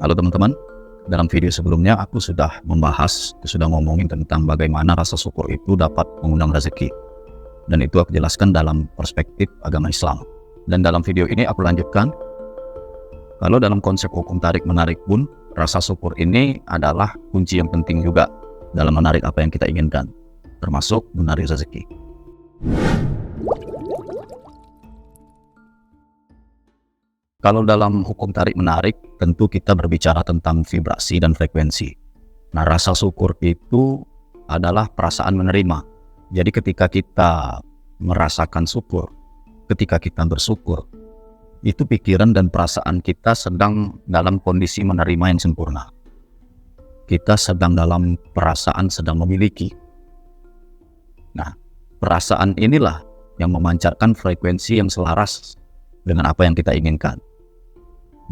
Halo teman-teman, dalam video sebelumnya aku sudah ngomongin tentang bagaimana rasa syukur itu dapat mengundang rezeki. Dan itu aku jelaskan dalam perspektif agama Islam. Dan dalam video ini aku lanjutkan, kalau dalam konsep hukum tarik-menarik pun, rasa syukur ini adalah kunci yang penting juga dalam menarik apa yang kita inginkan, termasuk menarik rezeki. Kalau dalam hukum tarik-menarik, tentu kita berbicara tentang vibrasi dan frekuensi. Nah, rasa syukur itu adalah perasaan menerima. Jadi ketika kita merasakan syukur, ketika kita bersyukur, itu pikiran dan perasaan kita sedang dalam kondisi menerima yang sempurna. Kita sedang dalam perasaan sedang memiliki. Nah, perasaan inilah yang memancarkan frekuensi yang selaras dengan apa yang kita inginkan.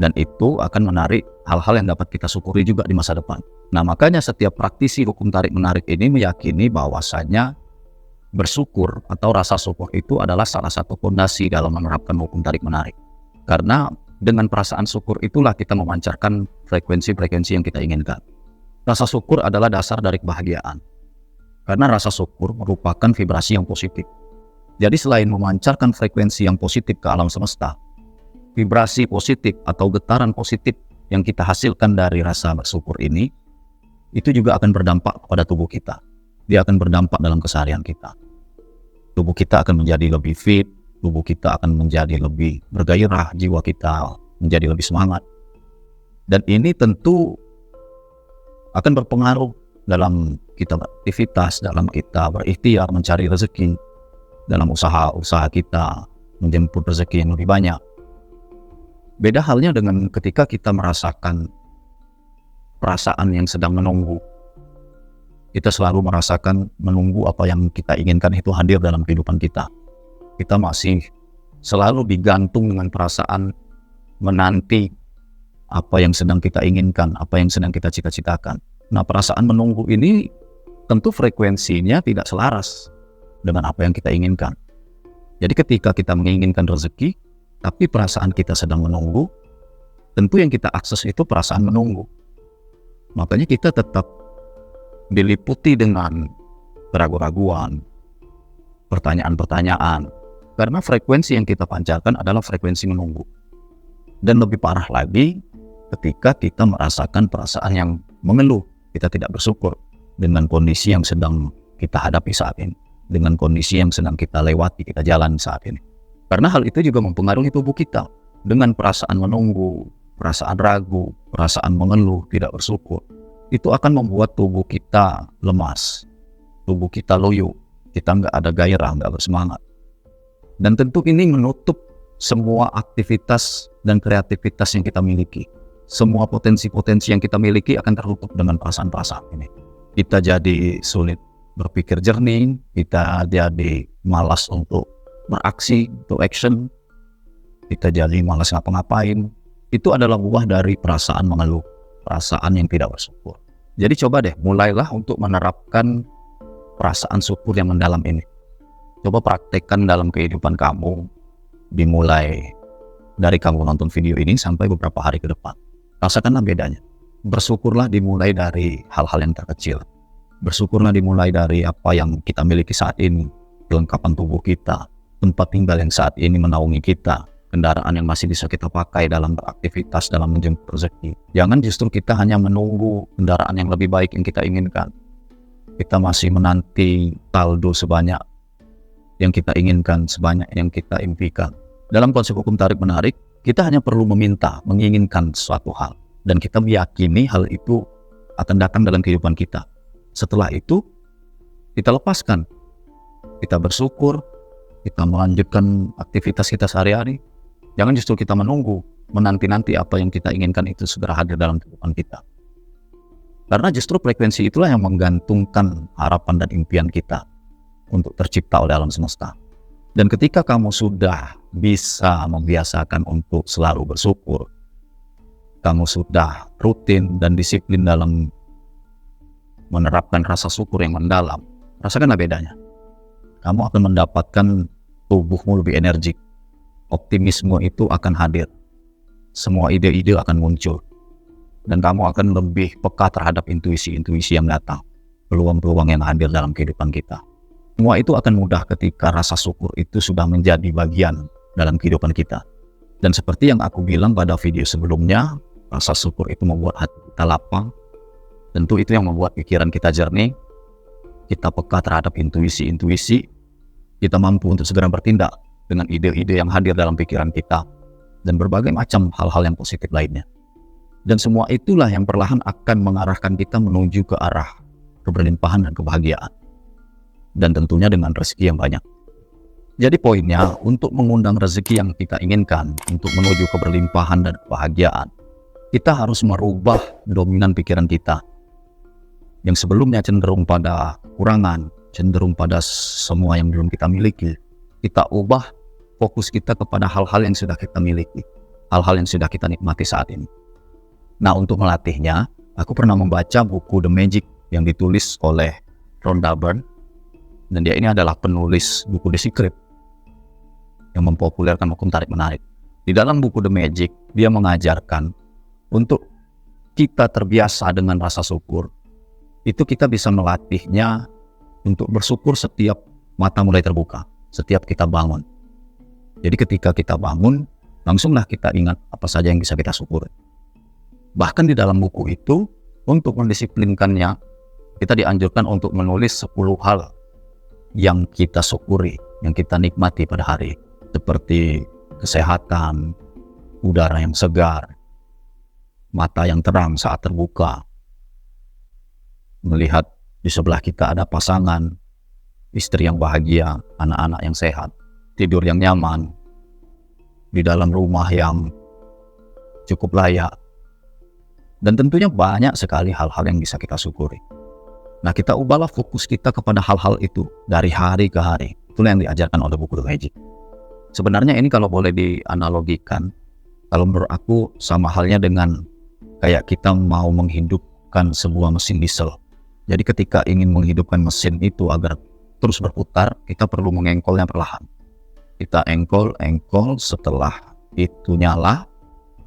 Dan itu akan menarik hal-hal yang dapat kita syukuri juga di masa depan. Nah, makanya setiap praktisi hukum tarik-menarik ini meyakini bahwasanya bersyukur atau rasa syukur itu adalah salah satu fondasi dalam menerapkan hukum tarik-menarik. Karena dengan perasaan syukur itulah kita memancarkan frekuensi-frekuensi yang kita inginkan. Rasa syukur adalah dasar dari kebahagiaan. Karena rasa syukur merupakan vibrasi yang positif. Jadi selain memancarkan frekuensi yang positif ke alam semesta, vibrasi positif atau getaran positif yang kita hasilkan dari rasa bersyukur ini, itu juga akan berdampak kepada tubuh kita. Dia akan berdampak dalam keseharian kita. Tubuh kita akan menjadi lebih fit, tubuh kita akan menjadi lebih bergairah, jiwa kita menjadi lebih semangat. Dan ini tentu akan berpengaruh dalam kita beraktivitas, dalam kita berikhtiar mencari rezeki, dalam usaha kita menjemput rezeki yang lebih banyak. Beda halnya dengan ketika kita merasakan perasaan yang sedang menunggu. Kita selalu merasakan menunggu apa yang kita inginkan itu hadir dalam kehidupan kita. Kita masih selalu digantung dengan perasaan menanti apa yang sedang kita inginkan, apa yang sedang kita cita-citakan. Nah, perasaan menunggu ini tentu frekuensinya tidak selaras dengan apa yang kita inginkan. Jadi ketika kita menginginkan rezeki, tapi perasaan kita sedang menunggu, tentu yang kita akses itu perasaan menunggu. Makanya kita tetap diliputi dengan keraguan-raguan, pertanyaan-pertanyaan, karena frekuensi yang kita pancarkan adalah frekuensi menunggu. Dan lebih parah lagi, ketika kita merasakan perasaan yang mengeluh, kita tidak bersyukur dengan kondisi yang sedang kita hadapi saat ini, dengan kondisi yang sedang kita lewati, kita jalan saat ini. Karena hal itu juga mempengaruhi tubuh kita. Dengan perasaan menunggu, perasaan ragu, perasaan mengeluh, tidak bersyukur, itu akan membuat tubuh kita lemas, tubuh kita loyo, kita nggak ada gairah, nggak bersemangat. Dan tentu ini menutup semua aktivitas dan kreativitas yang kita miliki. Semua potensi-potensi yang kita miliki akan tertutup dengan perasaan-perasaan ini. Kita jadi sulit berpikir jernih, kita jadi malas untuk beraksi, untuk action, kita jadi malas ngapa-ngapain. Itu adalah buah dari perasaan mengeluh, perasaan yang tidak bersyukur. Jadi coba deh, mulailah untuk menerapkan perasaan syukur yang mendalam ini. Coba praktekkan dalam kehidupan kamu, dimulai dari kamu nonton video ini sampai beberapa hari ke depan. Rasakanlah bedanya. Bersyukurlah dimulai dari hal-hal yang terkecil. Bersyukurlah dimulai dari apa yang kita miliki saat ini, kelengkapan tubuh kita, tempat tinggal yang saat ini menaungi kita, kendaraan yang masih bisa kita pakai dalam beraktivitas, dalam menjemput rezeki. Jangan justru kita hanya menunggu kendaraan yang lebih baik yang kita inginkan. Kita masih menanti saldo sebanyak yang kita inginkan, sebanyak yang kita impikan. Dalam konsep hukum tarik-menarik, kita hanya perlu menginginkan suatu hal. Dan kita meyakini hal itu akan datang dalam kehidupan kita. Setelah itu, kita lepaskan. Kita bersyukur, kita melanjutkan aktivitas kita sehari-hari. Jangan justru kita menunggu, menanti-nanti apa yang kita inginkan itu segera hadir dalam kehidupan kita. Karena justru frekuensi itulah yang menggantungkan harapan dan impian kita untuk tercipta oleh alam semesta. Dan ketika kamu sudah bisa membiasakan untuk selalu bersyukur, kamu sudah rutin dan disiplin dalam menerapkan rasa syukur yang mendalam, rasakanlah bedanya. Kamu akan mendapatkan tubuhmu lebih energik. Optimisme itu akan hadir. Semua ide-ide akan muncul. dan kamu akan lebih peka terhadap intuisi-intuisi yang datang, peluang-peluang yang hadir dalam kehidupan kita. Semua itu akan mudah ketika rasa syukur itu sudah menjadi bagian dalam kehidupan kita. Dan seperti yang aku bilang pada video sebelumnya, rasa syukur itu membuat hati kita lapang. Tentu itu yang membuat pikiran kita jernih, kita peka terhadap intuisi-intuisi, kita mampu untuk segera bertindak dengan ide-ide yang hadir dalam pikiran kita, dan berbagai macam hal-hal yang positif lainnya. Dan semua itulah yang perlahan akan mengarahkan kita menuju ke arah keberlimpahan dan kebahagiaan. Dan tentunya dengan rezeki yang banyak. Jadi poinnya, untuk mengundang rezeki yang kita inginkan, untuk menuju keberlimpahan dan kebahagiaan, kita harus merubah dominan pikiran kita. Yang sebelumnya cenderung pada kekurangan, cenderung pada semua yang belum kita miliki. Kita ubah fokus kita kepada hal-hal yang sudah kita miliki, hal-hal yang sudah kita nikmati saat ini. Nah, untuk melatihnya, aku pernah membaca buku The Magic yang ditulis oleh Rhonda Byrne, dan dia ini adalah penulis buku The Secret yang mempopulerkan hukum tarik-menarik. Di dalam buku The Magic, dia mengajarkan untuk kita terbiasa dengan rasa syukur, itu kita bisa melatihnya untuk bersyukur setiap mata mulai terbuka, setiap kita bangun. Jadi ketika kita bangun, langsunglah kita ingat apa saja yang bisa kita syukuri. Bahkan di dalam buku itu, untuk mendisiplinkannya, kita dianjurkan untuk menulis 10 hal yang kita syukuri, yang kita nikmati pada hari. Seperti kesehatan, udara yang segar, mata yang terang saat terbuka, melihat di sebelah kita ada pasangan, istri yang bahagia, anak-anak yang sehat, tidur yang nyaman, di dalam rumah yang cukup layak. Dan tentunya banyak sekali hal-hal yang bisa kita syukuri. Nah, kita ubahlah fokus kita kepada hal-hal itu dari hari ke hari. Itulah yang diajarkan oleh buku The Magic. Sebenarnya ini kalau boleh dianalogikan, kalau menurut aku sama halnya dengan kayak kita mau menghidupkan sebuah mesin diesel. Jadi ketika ingin menghidupkan mesin itu agar terus berputar, kita perlu mengengkolnya perlahan. Kita engkol, setelah itu nyala,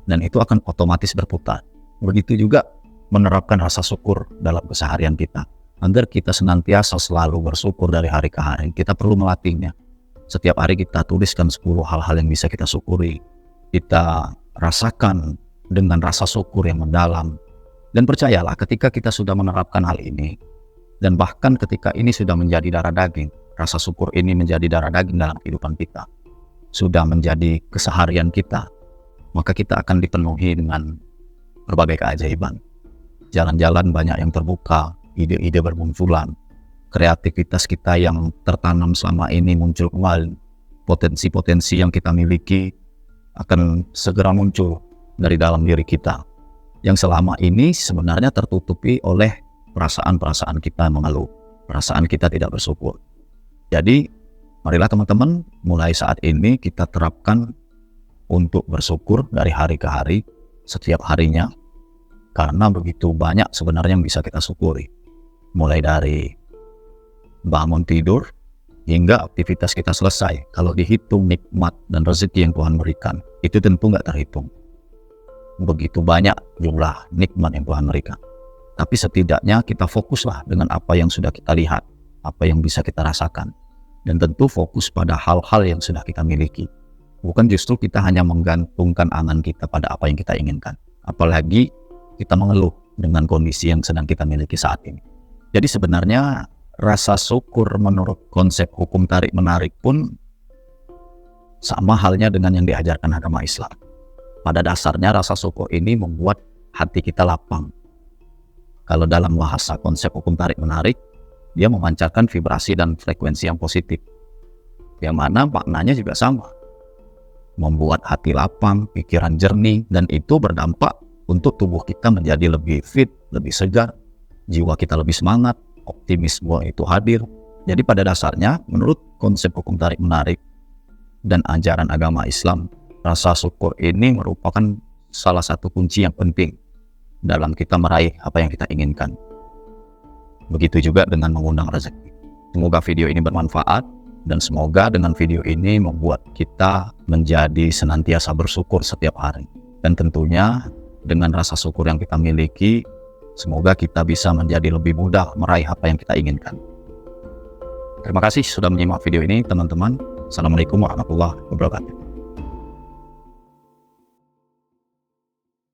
dan itu akan otomatis berputar. Begitu juga menerapkan rasa syukur dalam keseharian kita. Agar kita senantiasa selalu bersyukur dari hari ke hari, kita perlu melatihnya. Setiap hari kita tuliskan 10 hal-hal yang bisa kita syukuri. Kita rasakan dengan rasa syukur yang mendalam. Dan percayalah, ketika kita sudah menerapkan hal ini, dan bahkan ketika ini sudah menjadi darah daging, rasa syukur ini menjadi darah daging dalam kehidupan kita, sudah menjadi keseharian kita, maka kita akan dipenuhi dengan berbagai keajaiban. Jalan-jalan banyak yang terbuka, ide-ide bermunculan, kreativitas kita yang tertanam selama ini muncul kembali, potensi-potensi yang kita miliki akan segera muncul dari dalam diri kita, yang selama ini sebenarnya tertutupi oleh perasaan-perasaan kita mengeluh, perasaan kita tidak bersyukur. Jadi, marilah teman-teman, mulai saat ini kita terapkan untuk bersyukur dari hari ke hari, setiap harinya, karena begitu banyak sebenarnya yang bisa kita syukuri. Mulai dari bangun tidur hingga aktivitas kita selesai. Kalau dihitung nikmat dan rezeki yang Tuhan berikan, itu tentu nggak terhitung. Begitu banyak jumlah nikmat yang Tuhan berikan. Tapi setidaknya kita fokuslah dengan apa yang sudah kita lihat, apa yang bisa kita rasakan. Dan tentu fokus pada hal-hal yang sudah kita miliki. Bukan justru kita hanya menggantungkan angan kita pada apa yang kita inginkan. Apalagi kita mengeluh dengan kondisi yang sedang kita miliki saat ini. Jadi sebenarnya rasa syukur menurut konsep hukum tarik-menarik pun sama halnya dengan yang diajarkan agama Islam. Pada dasarnya rasa syukur ini membuat hati kita lapang. Kalau dalam bahasa konsep hukum tarik-menarik, dia memancarkan vibrasi dan frekuensi yang positif. Yang mana maknanya juga sama. Membuat hati lapang, pikiran jernih, dan itu berdampak untuk tubuh kita menjadi lebih fit, lebih segar, jiwa kita lebih semangat, optimisme itu hadir. Jadi pada dasarnya, menurut konsep hukum tarik-menarik dan ajaran agama Islam, rasa syukur ini merupakan salah satu kunci yang penting dalam kita meraih apa yang kita inginkan. Begitu juga dengan mengundang rezeki. Semoga video ini bermanfaat, dan semoga dengan video ini membuat kita menjadi senantiasa bersyukur setiap hari. Dan tentunya dengan rasa syukur yang kita miliki, semoga kita bisa menjadi lebih mudah meraih apa yang kita inginkan. Terima kasih sudah menyimak video ini teman-teman. Assalamualaikum warahmatullahi wabarakatuh.